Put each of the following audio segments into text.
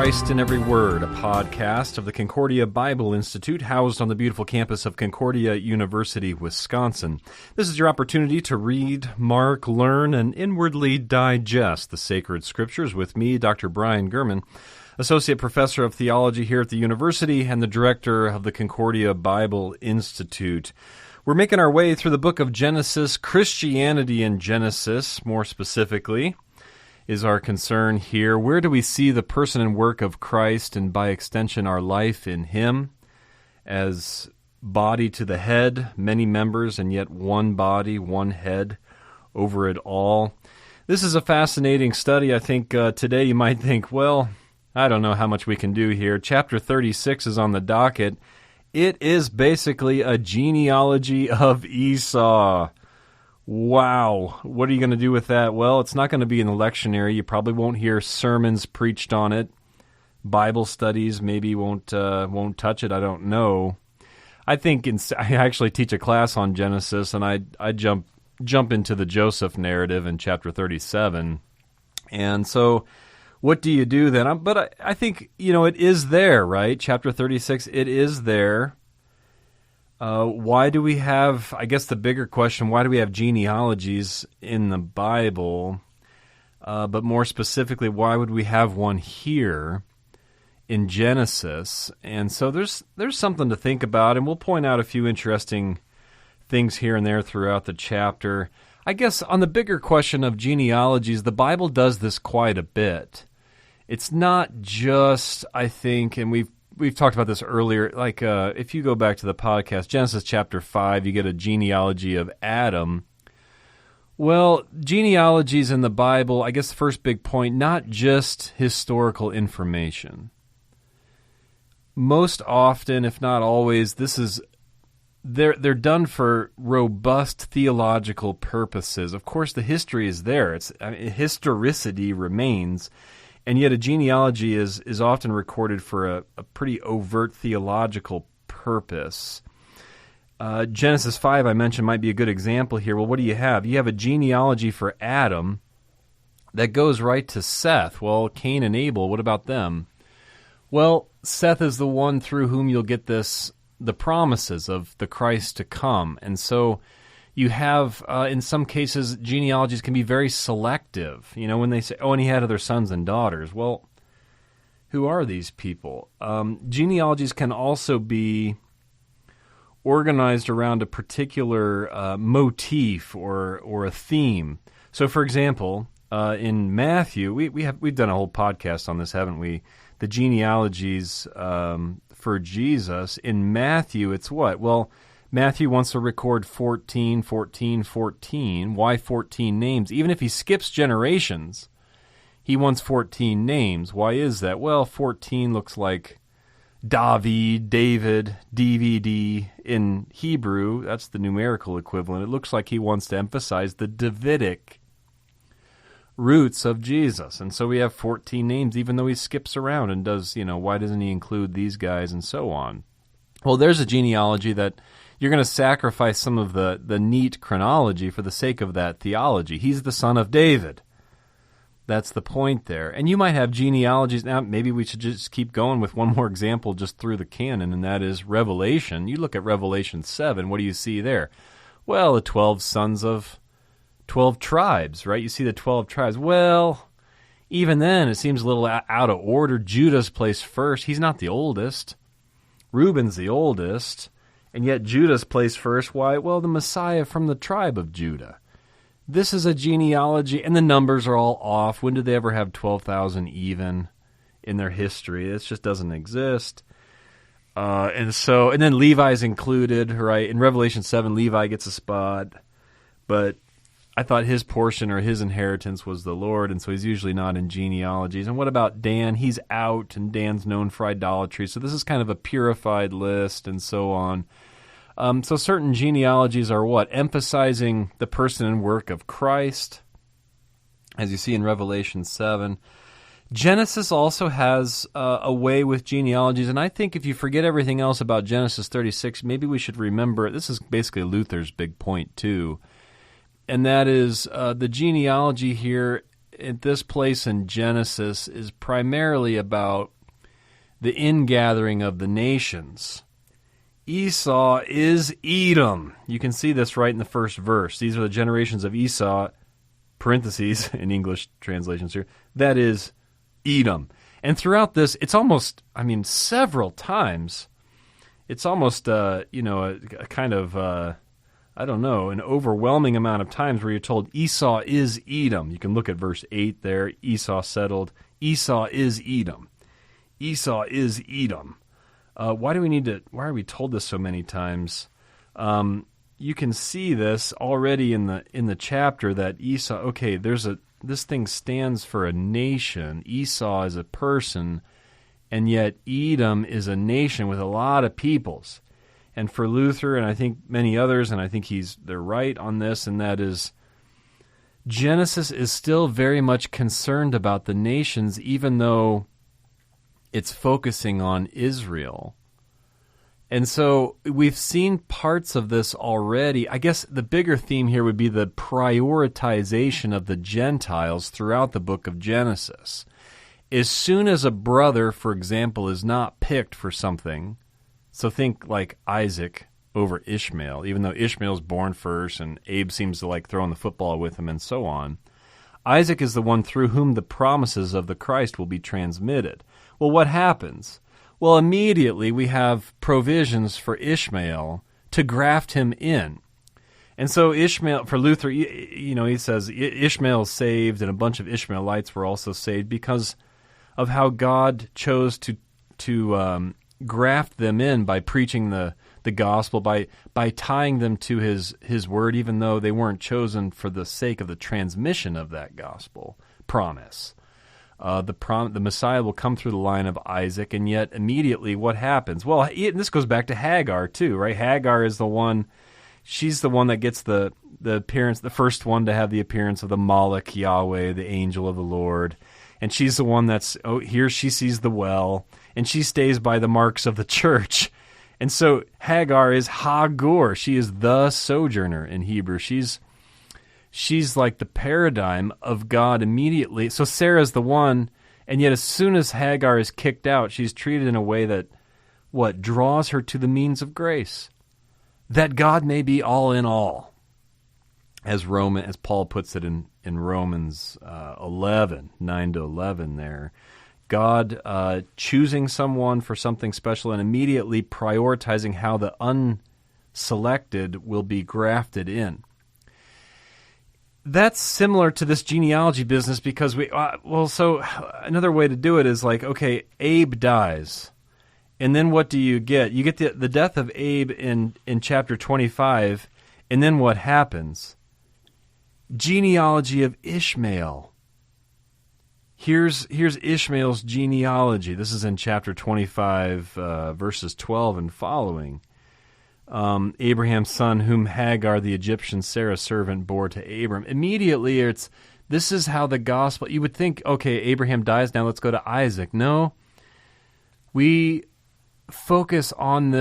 Christ in Every Word, a podcast of the Concordia Bible Institute, housed on the beautiful campus of Concordia University, Wisconsin. This is your opportunity to read, mark, learn, and inwardly digest the sacred scriptures with me, Dr. Brian Gurman, Associate Professor of Theology here at the university and the Director of the Concordia Bible Institute. We're making our way through the book of Genesis. Christianity in Genesis, more specifically, is our concern here. Where do we see the person and work of Christ, and by extension our life in Him, as body to the head, many members, and yet one body, one head over it all? This is a fascinating study. I think today you might think, well, I don't know how much we can do here. Chapter 36 is on the docket. It is basically a genealogy of Esau. Wow. What are you going to do with that? Well, it's not going to be in the lectionary. You probably won't hear sermons preached on it. Bible studies maybe won't touch it. I don't know. I think I actually teach a class on Genesis, and I jump into the Joseph narrative in chapter 37. And so what do you do then? But I think, it is there, right? Chapter 36, it is there. Why do we have, I guess the bigger question, why do we have genealogies in the Bible? But more specifically, why would we have one here in Genesis? And so there's something to think about, and we'll point out a few interesting things here and there throughout the chapter. I guess on the bigger question of genealogies, the Bible does this quite a bit. It's not just, I think, and we've talked about this earlier, like if you go back to the podcast, Genesis chapter 5, you get a genealogy of Adam. Well, genealogies in the Bible, I guess the first big point, not just historical information. Most often, if not always, they're done for robust theological purposes. Of course, the history is there. Historicity remains. And yet a genealogy is often recorded for a pretty overt theological purpose. Genesis 5, I mentioned, might be a good example here. Well, what do you have? You have a genealogy for Adam that goes right to Seth. Well, Cain and Abel, what about them? Well, Seth is the one through whom you'll get the promises of the Christ to come. And so you have, in some cases, genealogies can be very selective. When they say, and he had other sons and daughters. Well, who are these people? Genealogies can also be organized around a particular motif or a theme. So, for example, in Matthew, we've done a whole podcast on this, haven't we? The genealogies for Jesus. In Matthew, it's what? Well, Matthew wants to record 14, 14, 14. Why 14 names? Even if he skips generations, he wants 14 names. Why is that? Well, 14 looks like David, DVD. In Hebrew, that's the numerical equivalent. It looks like he wants to emphasize the Davidic roots of Jesus. And so we have 14 names, even though he skips around and does, why doesn't he include these guys and so on? Well, there's a genealogy that you're going to sacrifice some of the neat chronology for the sake of that theology. He's the son of David. That's the point there. And you might have genealogies. Now, maybe we should just keep going with one more example just through the canon, and that is Revelation. You look at Revelation 7, what do you see there? Well, the 12 sons of 12 tribes, right? You see the 12 tribes. Well, even then, it seems a little out of order. Judah's placed first. He's not the oldest. Reuben's the oldest. And yet Judah's placed first. Why? Well, the Messiah from the tribe of Judah. This is a genealogy, and the numbers are all off. When did they ever have 12,000 even in their history? This just doesn't exist. And then Levi's included, right? In Revelation 7, Levi gets a spot, but I thought his portion or his inheritance was the Lord, and so he's usually not in genealogies. And what about Dan? He's out, and Dan's known for idolatry. So this is kind of a purified list and so on. So certain genealogies are what? Emphasizing the person and work of Christ, as you see in Revelation 7. Genesis also has a way with genealogies, and I think if you forget everything else about Genesis 36, maybe we should remember, this is basically Luther's big point too, and that is the genealogy here at this place in Genesis is primarily about the ingathering of the nations. Esau is Edom. You can see this right in the first verse. These are the generations of Esau, parentheses in English translations here, that is Edom. And throughout this, it's almost, several times, it's almost, a kind of, an overwhelming amount of times where you're told Esau is Edom. You can look at verse 8 there, Esau settled. Esau is Edom. Esau is Edom. Why are we told this so many times? You can see this already in the chapter that Esau, okay, this thing stands for a nation. Esau is a person, and yet Edom is a nation with a lot of peoples. And for Luther, and I think many others, and I think they're right on this, and that is Genesis is still very much concerned about the nations, even though it's focusing on Israel. And so we've seen parts of this already. I guess the bigger theme here would be the prioritization of the Gentiles throughout the book of Genesis. As soon as a brother, for example, is not picked for something, so think like Isaac over Ishmael, even though Ishmael's born first and Abe seems to like throwing the football with him and so on, Isaac is the one through whom the promises of the Christ will be transmitted. Well, what happens? Well, immediately we have provisions for Ishmael to graft him in. And so Ishmael, for Luther, he says Ishmael's saved and a bunch of Ishmaelites were also saved because of how God chose to graft them in by preaching the gospel, by tying them to his word, even though they weren't chosen for the sake of the transmission of that gospel promise. The Messiah will come through the line of Isaac, and yet immediately what happens? Well, this goes back to Hagar too, right? Hagar is the one; she's the one that gets the appearance, the first one to have the appearance of the Malach Yahweh, the angel of the Lord, and she's the one here she sees the well, and she stays by the marks of the church, and so Hagar is Hagur. She is the sojourner in Hebrew. She's like the paradigm of God immediately. So Sarah's the one, and yet as soon as Hagar is kicked out, she's treated in a way that, draws her to the means of grace. That God may be all in all. As Paul puts it in Romans 11, 9-11 there. God choosing someone for something special and immediately prioritizing how the unselected will be grafted in. That's similar to this genealogy business because so another way to do it is like, okay, Abe dies. And then what do you get? You get the death of Abe in chapter 25, and then what happens? Genealogy of Ishmael. Here's Ishmael's genealogy. This is in chapter 25, verses 12 and following. Abraham's son, whom Hagar the Egyptian, Sarah's servant, bore to Abram. Immediately, this is how the gospel. You would think, okay, Abraham dies, now let's go to Isaac. No, we focus on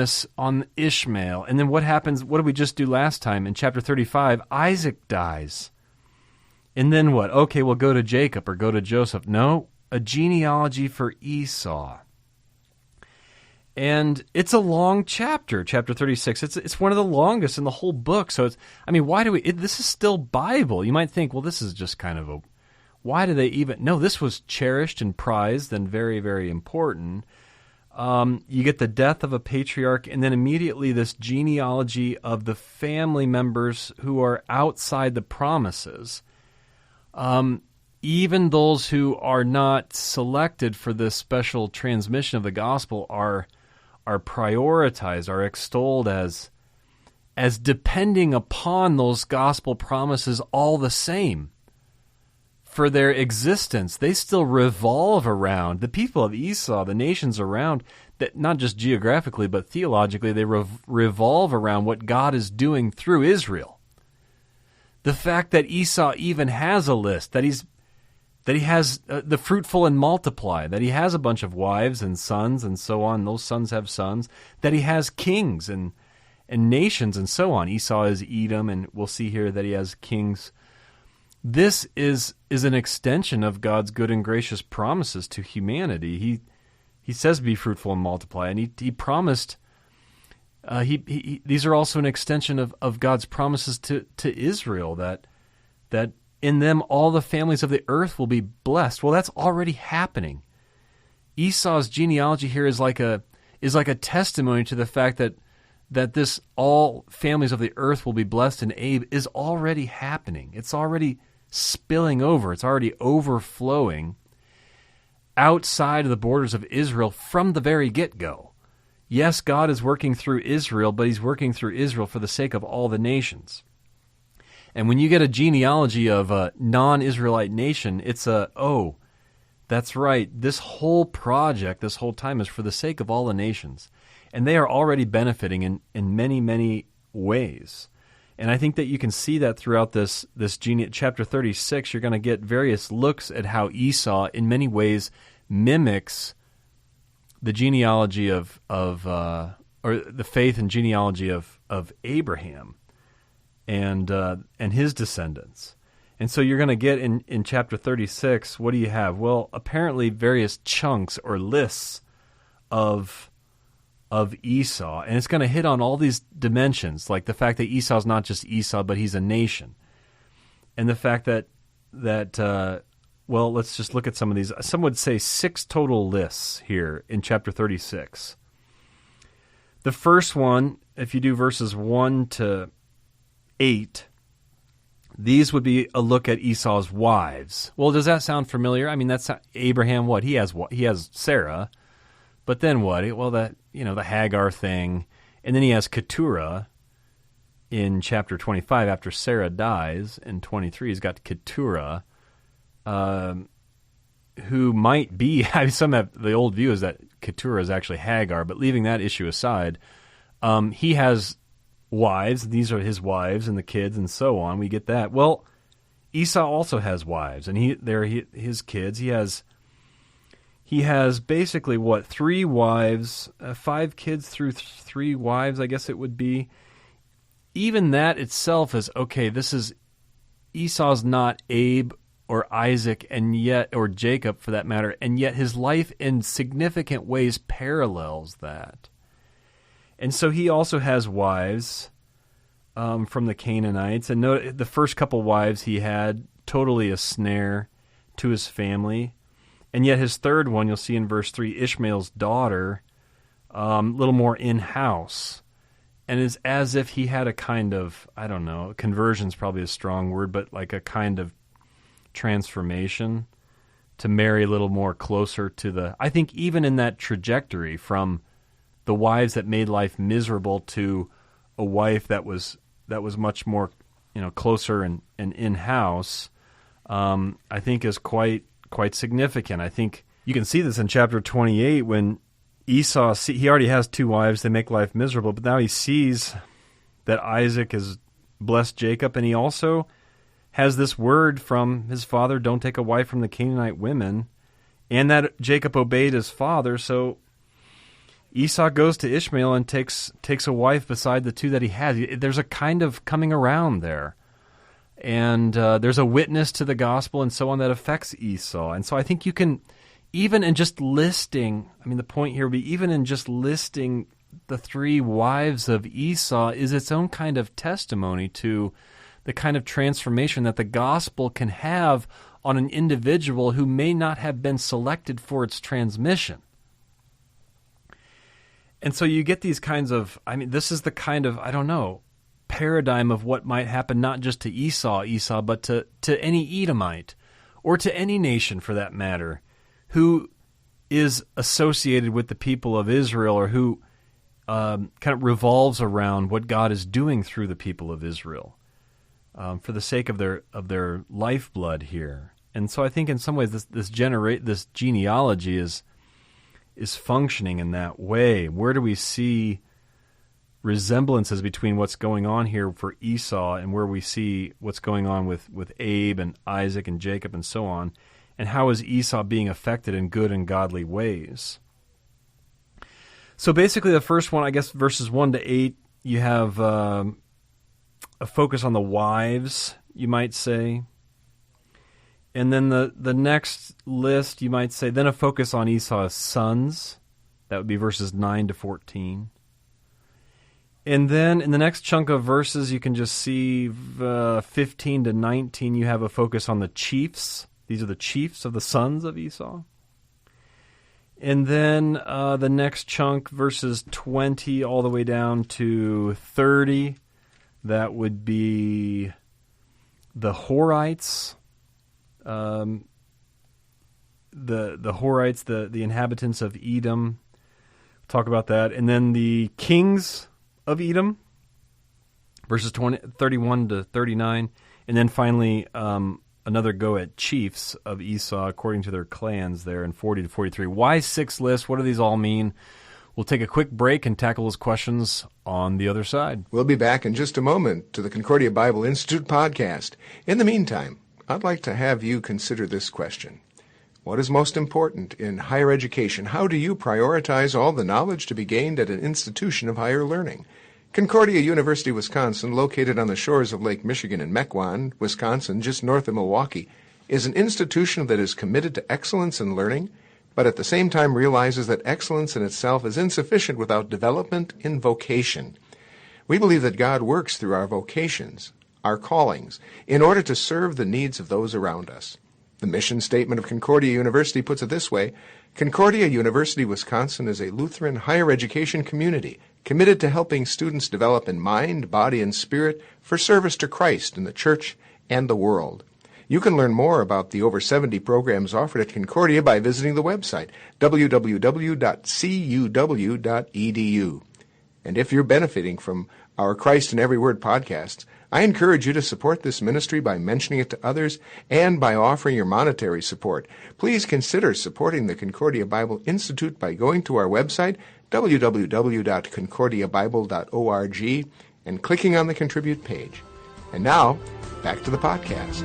Ishmael, and then what happens? What did we just do last time in chapter 35? Isaac dies, and then what? Okay, we'll go to Jacob or go to Joseph. No, a genealogy for Esau. And it's a long chapter 36. It's one of the longest in the whole book. So why do this is still Bible. You might think, well, this is just kind of why do they even, no, this was cherished and prized and very, very important. You get the death of a patriarch, and then immediately this genealogy of the family members who are outside the promises. Even those who are not selected for this special transmission of the gospel are prioritized, are extolled as depending upon those gospel promises all the same. For their existence, they still revolve around the people of Esau, the nations around, that not just geographically but theologically, they revolve around what God is doing through Israel. The fact that Esau even has a list, that he has the fruitful and multiply, that he has a bunch of wives and sons and so on, those sons have sons, that he has kings and nations and so on. Esau is Edom, and we'll see here that he has kings. This is an extension of God's good and gracious promises to humanity. He says, "Be fruitful and multiply," and he promised. These are also an extension of God's promises to Israel that in them all the families of the earth will be blessed. Well, that's already happening. Esau's genealogy here is like a testimony to the fact that this all families of the earth will be blessed in Abe is already happening. It's already spilling over. It's already overflowing outside of the borders of Israel from the very get-go. Yes, God is working through Israel, but he's working through Israel for the sake of all the nations. And when you get a genealogy of a non-Israelite nation, it's that's right, this whole project, this whole time is for the sake of all the nations. And they are already benefiting in many, many ways. And I think that you can see that throughout this chapter 36. You're going to get various looks at how Esau, in many ways, mimics the genealogy or the faith and genealogy of Abraham and his descendants. And so you're going to get in chapter 36, what do you have? Well, apparently various chunks or lists of Esau, and it's going to hit on all these dimensions, like the fact that Esau's not just Esau, but he's a nation, and the fact that well, let's just look at some of these. Some would say 6 total lists here in chapter 36. The first one, if you do verses 1 to 8, these would be a look at Esau's wives. Well, does that sound familiar? I mean, that's Abraham. What? He has Sarah, but then what? Well, the Hagar thing, and then he has Keturah in chapter 25 after Sarah dies. In 23, he's got Keturah, who might be. Some have the old view is that Keturah is actually Hagar, but leaving that issue aside, he has wives. These are his wives and the kids and so on. We get that. Well, Esau also has wives, and his kids. He has basically 3 wives, 5 kids through 3 wives, I guess it would be. Even that itself is okay. This is Esau's not Abe or Isaac, or Jacob for that matter, and yet his life in significant ways parallels that. And so he also has wives from the Canaanites. And note, the first couple wives he had, totally a snare to his family. And yet his third one, you'll see in verse 3, Ishmael's daughter, a little more in-house. And is as if he had a kind of, I don't know, conversion's probably a strong word, but like a kind of transformation to marry a little more closer to I think even in that trajectory from the wives that made life miserable to a wife that was much more, closer and in-house, I think is quite significant. I think you can see this in chapter 28 when Esau, he already has 2 wives, they make life miserable, but now he sees that Isaac has blessed Jacob, and he also has this word from his father, don't take a wife from the Canaanite women, and that Jacob obeyed his father, so Esau goes to Ishmael and takes a wife beside the 2 that he had. There's a kind of coming around there. And there's a witness to the gospel and so on that affects Esau. And so I think you can, even in just listing, the point here would be even in just listing the 3 wives of Esau is its own kind of testimony to the kind of transformation that the gospel can have on an individual who may not have been selected for its transmission. And so you get these kinds of, this is the kind of, paradigm of what might happen not just to Esau, but to any Edomite, or to any nation for that matter, who is associated with the people of Israel, or who kind of revolves around what God is doing through the people of Israel, for the sake of their lifeblood here. And so I think in some ways this genealogy is functioning in that way. Where do we see resemblances between what's going on here for Esau and where we see what's going on with Abe and Isaac and Jacob and so on, and how is Esau being affected in good and godly ways? So basically the first one, I guess verses 1 to 8, you have a focus on the wives, you might say. And then the next list, you might say, then a focus on Esau's sons. That would be verses 9 to 14. And then in the next chunk of verses, you can just see 15 to 19, you have a focus on the chiefs. These are the chiefs of the sons of Esau. And then the next chunk, verses 20 all the way down to 30, that would be the Horites. The Horites, the inhabitants of Edom. Talk about that. And then the kings of Edom, verses 31 to 39, and then finally another go at chiefs of Esau according to their clans there in 40 to 43. Why 6 lists? What do these all mean? We'll take a quick break and tackle those questions on the other side. We'll be back in just a moment to the Concordia Bible Institute podcast. In the meantime, I'd like to have you consider this question. What is most important in higher education? How do you prioritize all the knowledge to be gained at an institution of higher learning? Concordia University, Wisconsin, located on the shores of Lake Michigan in Mequon, Wisconsin, just north of Milwaukee, is an institution that is committed to excellence in learning, but at the same time realizes that excellence in itself is insufficient without development in vocation. We believe that God works through our vocations, our callings, in order to serve the needs of those around us. The mission statement of Concordia University puts it this way: Concordia University, Wisconsin is a Lutheran higher education community committed to helping students develop in mind, body, and spirit for service to Christ in the church and the world. You can learn more about the over 70 programs offered at Concordia by visiting the website, www.cuw.edu. And if you're benefiting from our Christ in Every Word podcasts, I encourage you to support this ministry by mentioning it to others and by offering your monetary support. Please consider supporting the Concordia Bible Institute by going to our website, www.concordiabible.org, and clicking on the Contribute page. And now, back to the podcast.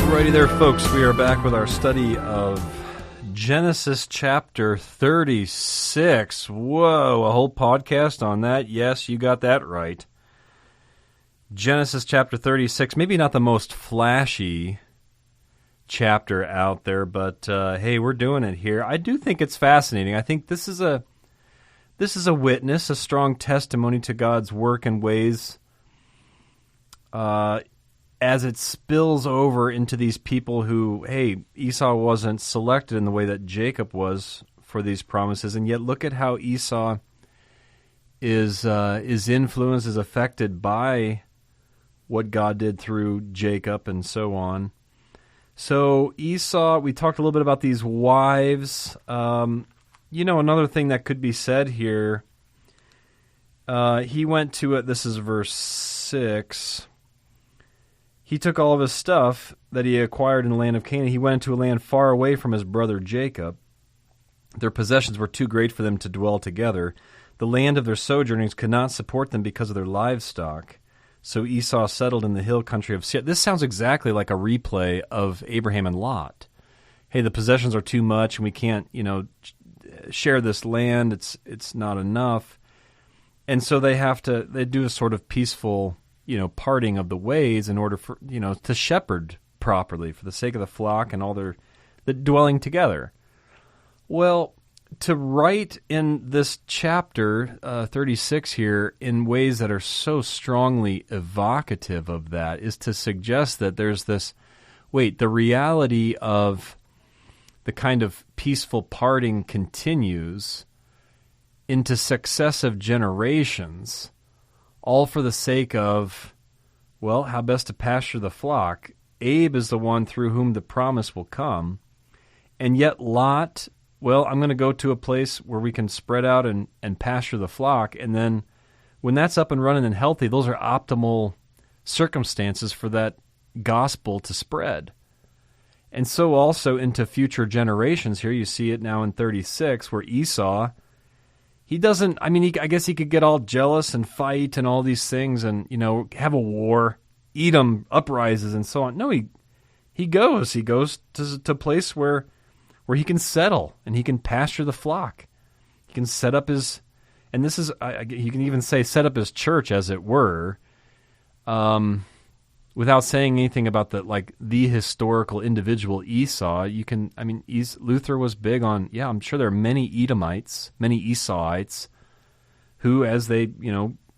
Alrighty there, folks. We are back with our study of Genesis chapter 36. Whoa, a whole podcast on that. Yes, you got that right. Genesis chapter 36, maybe not the most flashy chapter out there, but hey, we're doing it here. I do think it's fascinating. I think this is a witness, a strong testimony to God's work and ways as it spills over into these people who, hey, Esau wasn't selected in the way that Jacob was for these promises, and yet look at how Esau is influenced, is affected by what God did through Jacob and so on. So Esau, we talked a little bit about these wives. Another thing that could be said here, he went to it, this is verse 6, he took all of his stuff that he acquired in the land of Canaan. He went into a land far away from his brother Jacob. Their possessions were too great for them to dwell together. The land of their sojournings could not support them because of their livestock. So Esau settled in the hill country of Seir. This sounds exactly like a replay of Abraham and Lot. Hey, the possessions are too much, and we can't, share this land. It's not enough. And so they do a sort of peaceful parting of the ways in order for, to shepherd properly for the sake of the flock and all the dwelling together. Well, to write in this chapter 36 here in ways that are so strongly evocative of that is to suggest that there's the reality of the kind of peaceful parting continues into successive generations, all for the sake of, how best to pasture the flock. Abe is the one through whom the promise will come, and yet Lot, I'm going to go to a place where we can spread out and pasture the flock, and then when that's up and running and healthy, those are optimal circumstances for that gospel to spread. And so also into future generations here, you see it now in 36, where Esau, I guess he could get all jealous and fight and all these things and, have a war, Edom uprises and so on. No, he goes to a place where where he can settle and he can pasture the flock. He can set up his, and this is, you can even say set up his church, as it were, without saying anything about the historical individual Esau. Luther was big on, I'm sure there are many Edomites, many Esauites, who, as they,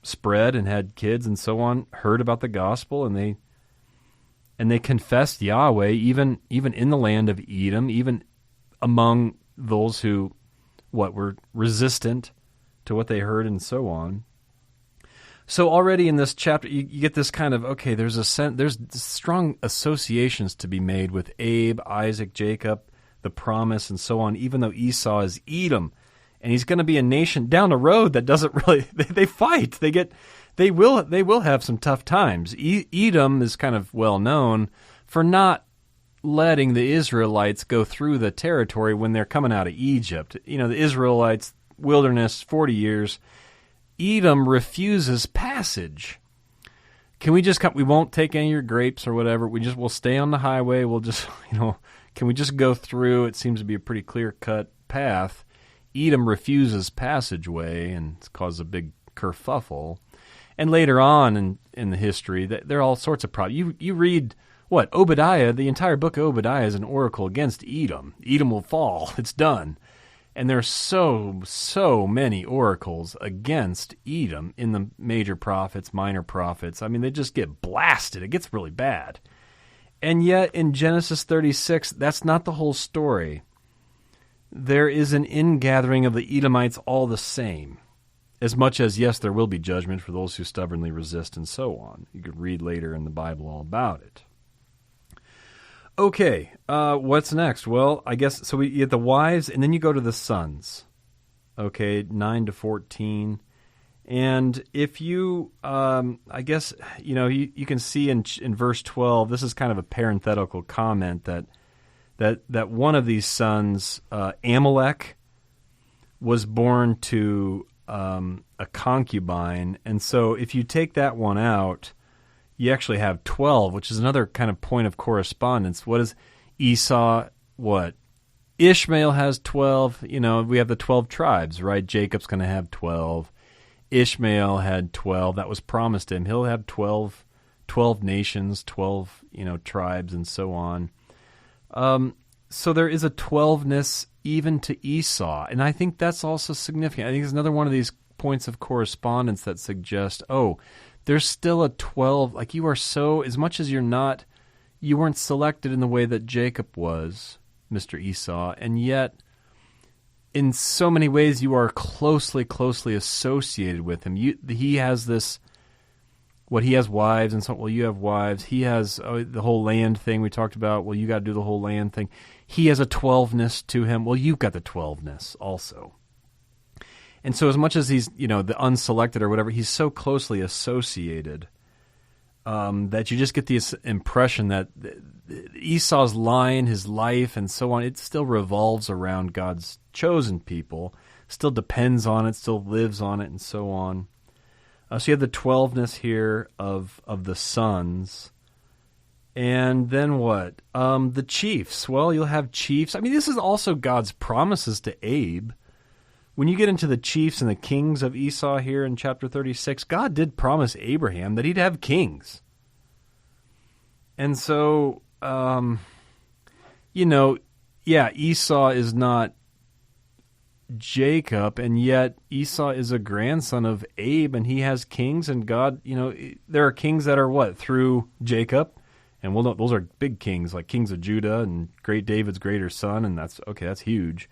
spread and had kids and so on, heard about the gospel, and they confessed Yahweh even in the land of Edom, even among those who were resistant to what they heard and so on. So already in this chapter, you get this kind of, there's strong associations to be made with Abe, Isaac, Jacob, the promise, and so on, even though Esau is Edom. And he's going to be a nation down the road that doesn't really, they fight. They will have some tough times. Edom is kind of well known for not letting the Israelites go through the territory when they're coming out of Egypt. The Israelites, wilderness, 40 years. Edom refuses passage. Can we just come? We won't take any of your grapes or whatever. We'll stay on the highway. We'll just, can we just go through? It seems to be a pretty clear-cut path. Edom refuses passageway, and it causes a big kerfuffle. And later on in the history, there are all sorts of problems. You read, Obadiah, the entire book of Obadiah is an oracle against Edom. Edom will fall. It's done. And there's so many oracles against Edom in the major prophets, minor prophets. They just get blasted. It gets really bad. And yet in Genesis 36, that's not the whole story. There is an ingathering of the Edomites all the same, as much as, yes, there will be judgment for those who stubbornly resist and so on. You could read later in the Bible all about it. Okay, what's next? Well, I guess, so you get the wives, and then you go to the sons. Okay, 9 to 14. And if you, I guess, you can see in verse 12, this is kind of a parenthetical comment that one of these sons, Amalek, was born to a concubine. And so if you take that one out, you actually have 12, which is another kind of point of correspondence. What is Esau? Ishmael has 12. We have the 12 tribes, right? Jacob's going to have 12. Ishmael had 12. That was promised him. He'll have 12 nations, 12, tribes, and so on. So there is a 12ness even to Esau, and I think that's also significant. I think it's another one of these points of correspondence that suggest, there's still a 12. Like, you are so, as much as you weren't selected in the way that Jacob was, Mr. Esau, and yet in so many ways you are closely associated with him. He has this, he has wives, and so, you have wives. He has the whole land thing we talked about. You got to do the whole land thing. He has a 12ness to him. You've got the 12ness also. And so as much as he's, the unselected or whatever, he's so closely associated that you just get this impression that Esau's line, his life, and so on, it still revolves around God's chosen people, still depends on it, still lives on it, and so on. So you have the 12ness here of the sons. And then what? The chiefs. You'll have chiefs. This is also God's promises to Abe. When you get into the chiefs and the kings of Esau here in chapter 36, God did promise Abraham that he'd have kings. And so, Esau is not Jacob, and yet Esau is a grandson of Abe, and he has kings, and God, there are kings that are through Jacob, and we'll know those are big kings, like kings of Judah and great David's greater son, and that's huge.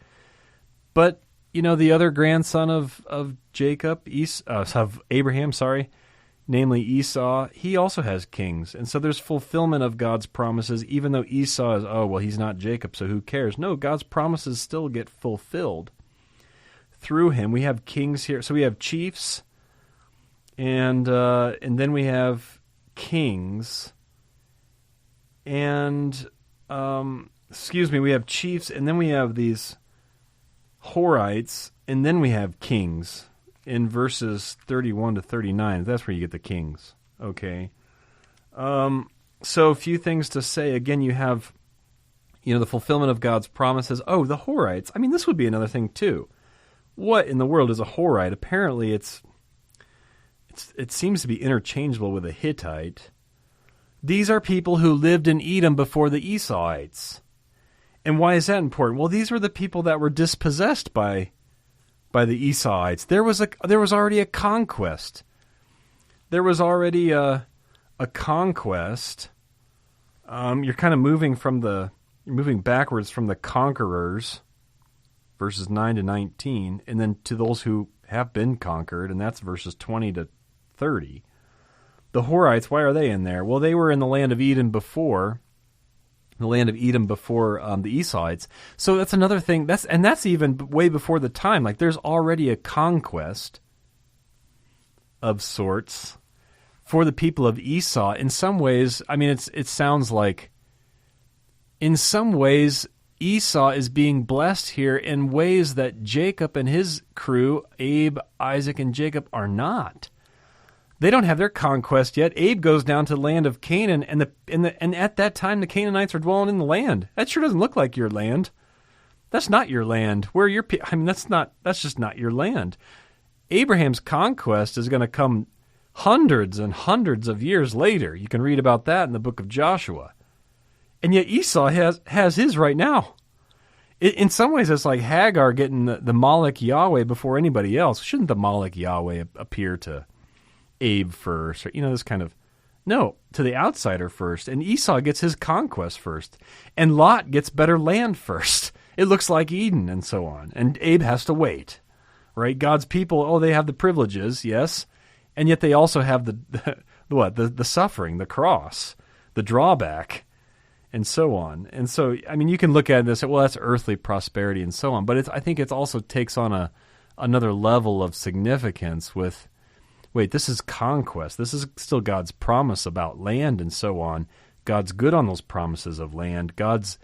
But the other grandson of Jacob, of Abraham, namely Esau, he also has kings. And so there's fulfillment of God's promises, even though Esau is, he's not Jacob, so who cares? No, God's promises still get fulfilled through him. We have kings here. So we have chiefs, and then we have kings. And, we have chiefs, and then we have these Horites, and then we have kings in verses 31 to 39. That's where you get the kings. Okay. So a few things to say. Again, you have the fulfillment of God's promises. Oh, the Horites. I mean, this would be another thing too. What in the world is a Horite? Apparently, it seems to be interchangeable with a Hittite. These are people who lived in Edom before the Esauites. And why is that important? Well, these were the people that were dispossessed by the Esauites. There was already a conquest. There was already a conquest. You're kind of moving backwards from the conquerors, verses 9 to 19, and then to those who have been conquered, and that's verses 20 to 30. The Horites, why are they in there? Well, they were in the land of Edom before the Esauites. So that's another thing. That's even way before the time. Like, there's already a conquest of sorts for the people of Esau. In some ways, I mean, it sounds like, in some ways, Esau is being blessed here in ways that Jacob and his crew, Abe, Isaac, and Jacob, are not. They don't have their conquest yet. Abe goes down to the land of Canaan, and at that time the Canaanites are dwelling in the land. That sure doesn't look like your land. That's not your land. That's just not your land. Abraham's conquest is going to come hundreds and hundreds of years later. You can read about that in the book of Joshua. And yet Esau has his right now. In some ways, it's like Hagar getting the Molech Yahweh before anybody else. Shouldn't the Molech Yahweh appear to Abe first? Or, this kind of... No, to the outsider first. And Esau gets his conquest first. And Lot gets better land first. It looks like Eden and so on. And Abe has to wait. Right? God's people, they have the privileges, yes. And yet they also have the suffering, the cross, the drawback, and so on. And so, I mean, you can look at it and say, well, that's earthly prosperity and so on. But I think it also takes on another level of significance with, wait, this is conquest. This is still God's promise about land and so on. God's good on those promises of land. God's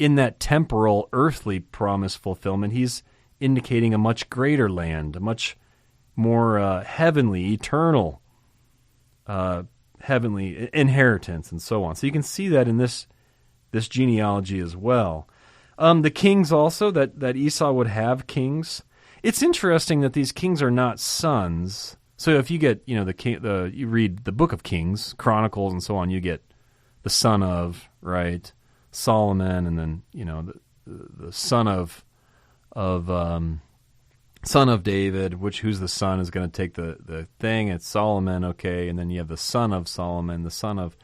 in that temporal, earthly promise fulfillment. He's indicating a much greater land, a much more heavenly, eternal, heavenly inheritance and so on. So you can see that in this genealogy as well. The kings also, that Esau would have kings. It's interesting that these kings are not sons. So if you get, you read the book of Kings, Chronicles and so on, you get the son of, right, Solomon, and then, the son of David, who's the son is going to take the thing. It's Solomon, okay, and then you have the son of Solomon, the son of,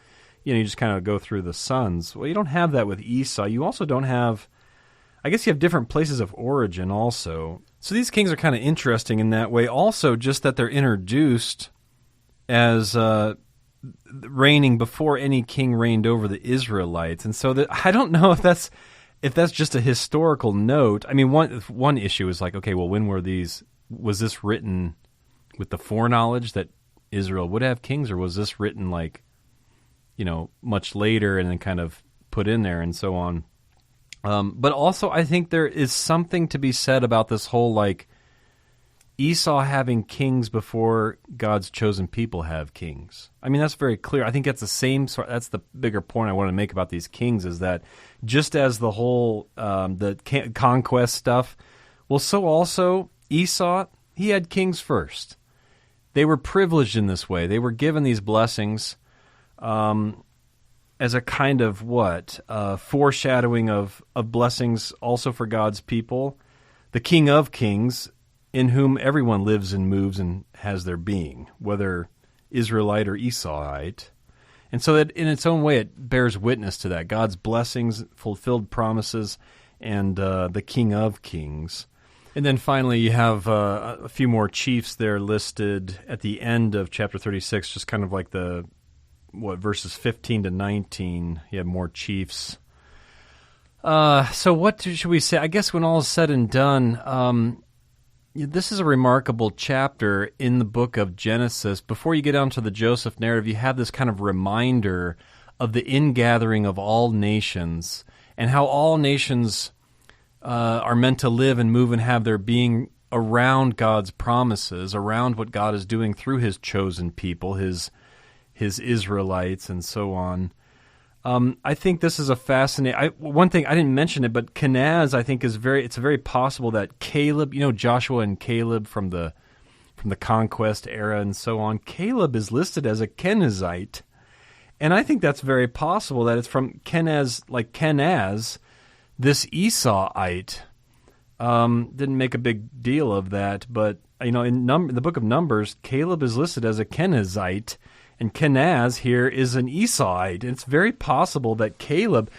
you just kind of go through the sons. Well, you don't have that with Esau. You also don't have, I guess you have different places of origin also. So these kings are kind of interesting in that way. Also, just that they're introduced as reigning before any king reigned over the Israelites. And so I don't know if that's just a historical note. I mean, one issue is like, okay, well, when was this written with the foreknowledge that Israel would have kings, or was this written like, much later and then kind of put in there and so on? But also, I think there is something to be said about this whole, like, Esau having kings before God's chosen people have kings. I mean, that's very clear. I think that's that's the bigger point I want to make about these kings, is that just as the whole, conquest stuff, well, so also Esau, he had kings first. They were privileged in this way. They were given these blessings, as a kind of foreshadowing of blessings also for God's people. The King of Kings, in whom everyone lives and moves and has their being, whether Israelite or Esauite. And so that in its own way, it bears witness to that. God's blessings, fulfilled promises, and the King of Kings. And then finally, you have a few more chiefs there listed at the end of chapter 36, just kind of like verses 15 to 19, you have more chiefs. So what should we say? I guess when all is said and done, this is a remarkable chapter in the book of Genesis. Before you get down to the Joseph narrative, you have this kind of reminder of the ingathering of all nations and how all nations are meant to live and move and have their being around God's promises, around what God is doing through his chosen people, his Israelites and so on. I think this is a fascinating. One thing I didn't mention it, but Kenaz, I think, it's very possible that Caleb, Joshua and Caleb from the conquest era and so on, Caleb is listed as a Kenizzite, and I think that's very possible that it's from Kenaz, like Kenaz, this Esauite. Didn't make a big deal of that, but in the book of Numbers, Caleb is listed as a Kenizzite, and Kenaz here is an Esauite. And it's very possible that Caleb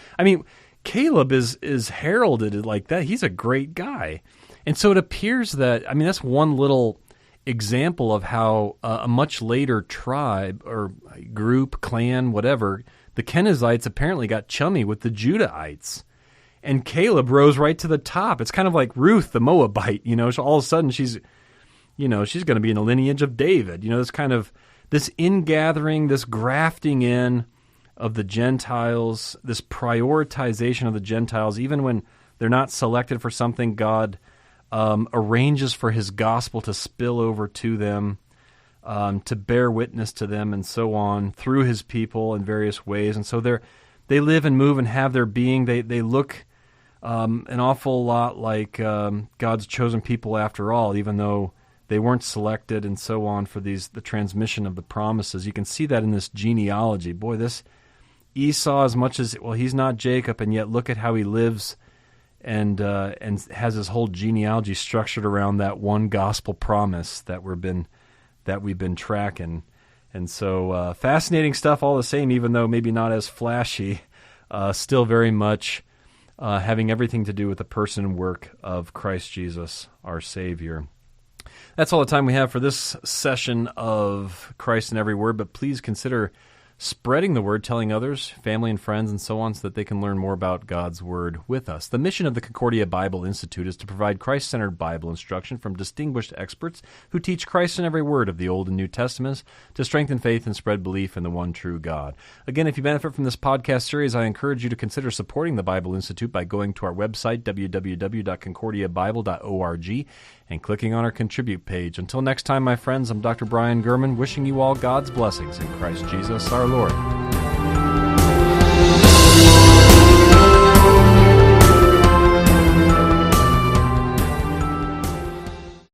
is heralded like that. He's a great guy. And so it appears that, that's one little example of how a much later tribe or group, clan, whatever, the Kenizzites apparently got chummy with the Judahites. And Caleb rose right to the top. It's kind of like Ruth, the Moabite, so all of a sudden she's going to be in the lineage of David. This kind of, this ingathering, this grafting in of the Gentiles, this prioritization of the Gentiles, even when they're not selected for something, God arranges for his gospel to spill over to them, to bear witness to them and so on through his people in various ways. And so they live and move and have their being. They look an awful lot like God's chosen people after all, even though they weren't selected and so on for the transmission of the promises. You can see that in this genealogy. Boy, this Esau, as much as, he's not Jacob, and yet look at how he lives and has his whole genealogy structured around that one gospel promise that we've been tracking. And so fascinating stuff all the same, even though maybe not as flashy, still very much having everything to do with the person and work of Christ Jesus, our Savior. That's all the time we have for this session of Christ in Every Word, but please consider spreading the word, telling others, family and friends, and so on, so that they can learn more about God's Word with us. The mission of the Concordia Bible Institute is to provide Christ-centered Bible instruction from distinguished experts who teach Christ in every word of the Old and New Testaments to strengthen faith and spread belief in the one true God. Again, if you benefit from this podcast series, I encourage you to consider supporting the Bible Institute by going to our website, www.concordiabible.org, and clicking on our Contribute page. Until next time, my friends, I'm Dr. Brian Gurman, wishing you all God's blessings in Christ Jesus our Lord.